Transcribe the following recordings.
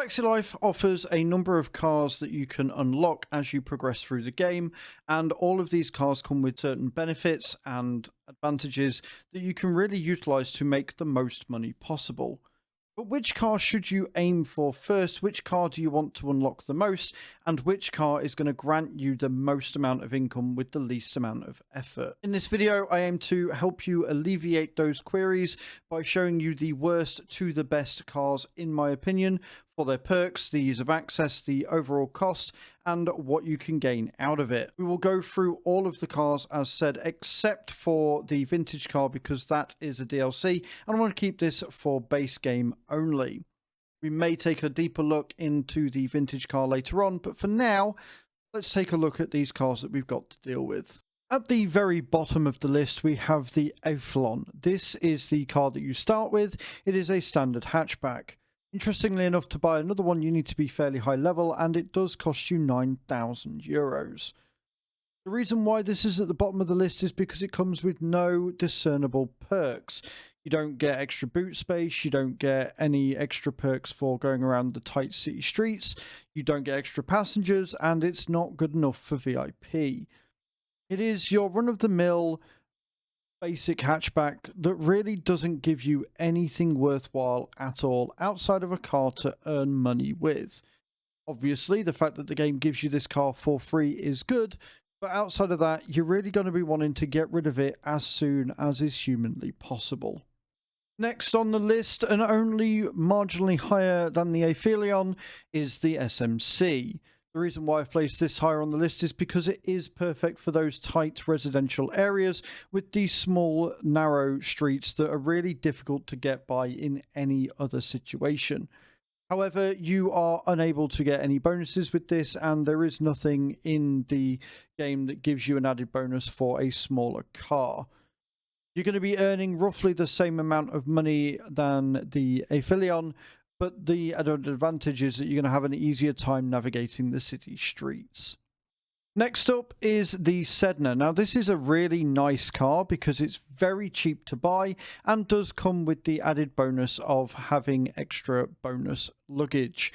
Flexi Life offers a number of cars that you can unlock as you progress through the game, and all of these cars come with certain benefits and advantages that you can really utilize to make the most money possible. But which car should you aim for first? Which car do you want to unlock the most? And which car is going to grant you the most amount of income with the least amount of effort? In this video, I aim to help you alleviate those queries by showing you the worst to the best cars, in my opinion, for their perks, the ease of access, the overall cost, and what you can gain out of it. We will go through all of the cars as said, except for the vintage car, because that is a DLC, and I want to keep this for base game only. We may take a deeper look into the vintage car later on, but for now, let's take a look at these cars that we've got to deal with. At the very bottom of the list, we have the Aphelion. This is the car that you start with. It is a standard hatchback. Interestingly enough, to buy another one, you need to be fairly high level, and it does cost you €9,000. The reason why this is at the bottom of the list is because it comes with no discernible perks. You don't get extra boot space, you don't get any extra perks for going around the tight city streets, you don't get extra passengers, and it's not good enough for VIP. It is your run-of-the-mill basic hatchback that really doesn't give you anything worthwhile at all outside of a car to earn money with. Obviously, the fact that the game gives you this car for free is good, but outside of that, you're really going to be wanting to get rid of it as soon as is humanly possible. Next on the list, and only marginally higher than the Aphelion, is the SMC. The reason why I've placed this higher on the list is because it is perfect for those tight residential areas with these small, narrow streets that are really difficult to get by in any other situation. However, you are unable to get any bonuses with this, and there is nothing in the game that gives you an added bonus for a smaller car. You're going to be earning roughly the same amount of money than the Aphelion, but the added advantage is that you're going to have an easier time navigating the city streets. Next up is the Sedna. Now, this is a really nice car because it's very cheap to buy and does come with the added bonus of having extra bonus luggage.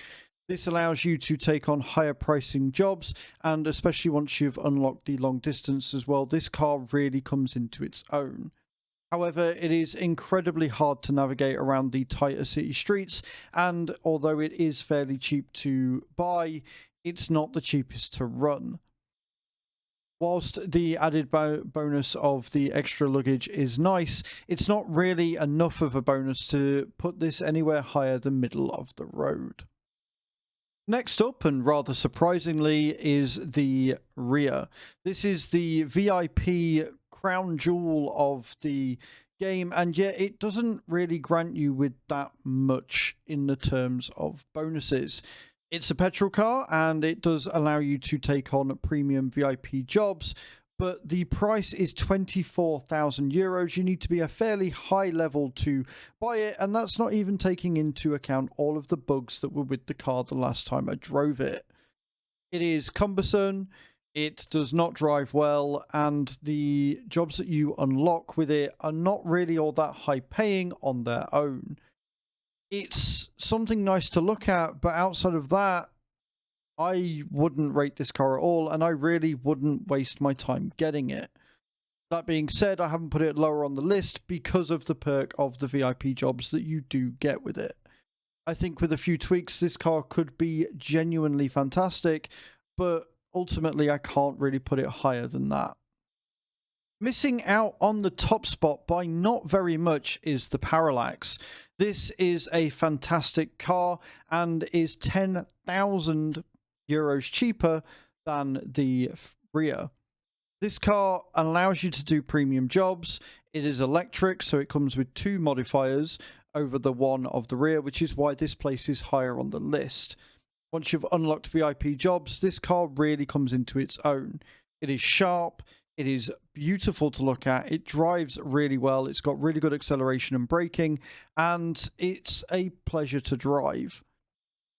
This allows you to take on higher pricing jobs, and especially once you've unlocked the long distance as well, this car really comes into its own. However, it is incredibly hard to navigate around the tighter city streets, and although it is fairly cheap to buy, it's not the cheapest to run. Whilst the added bonus of the extra luggage is nice, it's not really enough of a bonus to put this anywhere higher than middle of the road. Next up, and rather surprisingly, is the Rhea. This is the VIP crown jewel of the game, and yet it doesn't really grant you with that much in the terms of bonuses. It's a petrol car, and it does allow you to take on premium VIP jobs, but the price is €24,000. You need to be a fairly high level to buy it, and that's not even taking into account all of the bugs that were with the car the last time I drove it. It is cumbersome, it does not drive well, and the jobs that you unlock with it are not really all that high paying on their own. It's something nice to look at, but outside of that, I wouldn't rate this car at all, and I really wouldn't waste my time getting it. That being said, I haven't put it lower on the list because of the perk of the VIP jobs that you do get with it. I think with a few tweaks, this car could be genuinely fantastic, but ultimately I can't really put it higher than that. Missing out on the top spot by not very much is the Parallax. This is a fantastic car and is €10,000 cheaper than the Rhea. This car allows you to do premium jobs. It is electric, so it comes with 2 modifiers over the one of the Rhea, which is why this place is higher on the list. Once you've unlocked VIP jobs, this car really comes into its own. It is sharp, it is beautiful to look at, it drives really well, it's got really good acceleration and braking, and it's a pleasure to drive.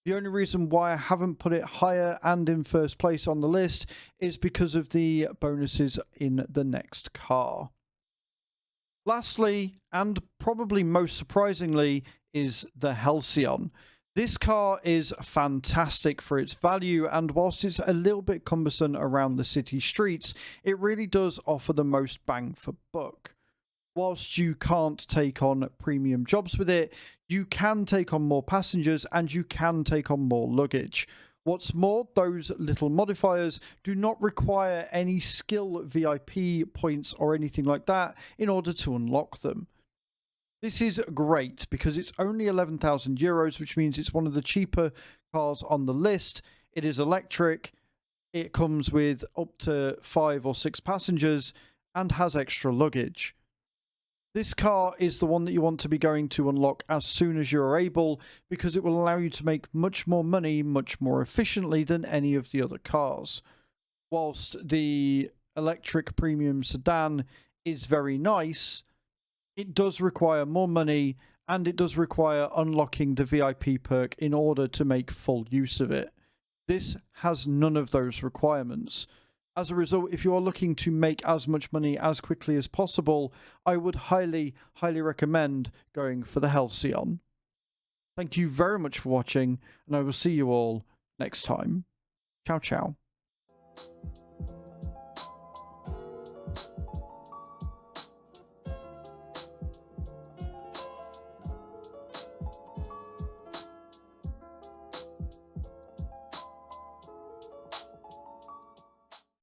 The only reason why I haven't put it higher and in first place on the list is because of the bonuses in the next car. Lastly, and probably most surprisingly, is the Halcyon. This car is fantastic for its value, and whilst it's a little bit cumbersome around the city streets, it really does offer the most bang for buck. Whilst you can't take on premium jobs with it, you can take on more passengers and you can take on more luggage. What's more, those little modifiers do not require any skill VIP points or anything like that in order to unlock them. This is great because it's only 11,000 euros, which means it's one of the cheaper cars on the list. It is electric, it comes with up to 5 or 6 passengers and has extra luggage. This car is the one that you want to be going to unlock as soon as you're able, because it will allow you to make much more money much more efficiently than any of the other cars. Whilst the electric premium sedan is very nice, it does require more money and it does require unlocking the VIP perk in order to make full use of it. This has none of those requirements. As a result, if you are looking to make as much money as quickly as possible, I would highly, highly recommend going for the Halcyon. Thank you very much for watching, and I will see you all next time. Ciao, ciao.